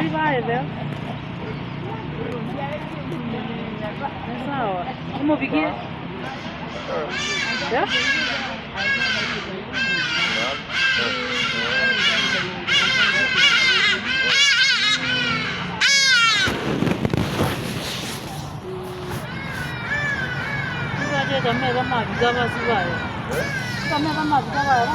Riba is there. Sao? Một vị kia. Yeah? Chúng ta chơi tấm này tấm mà chúng ta vào sư vậy. Tấm này tấm mà chúng ta vào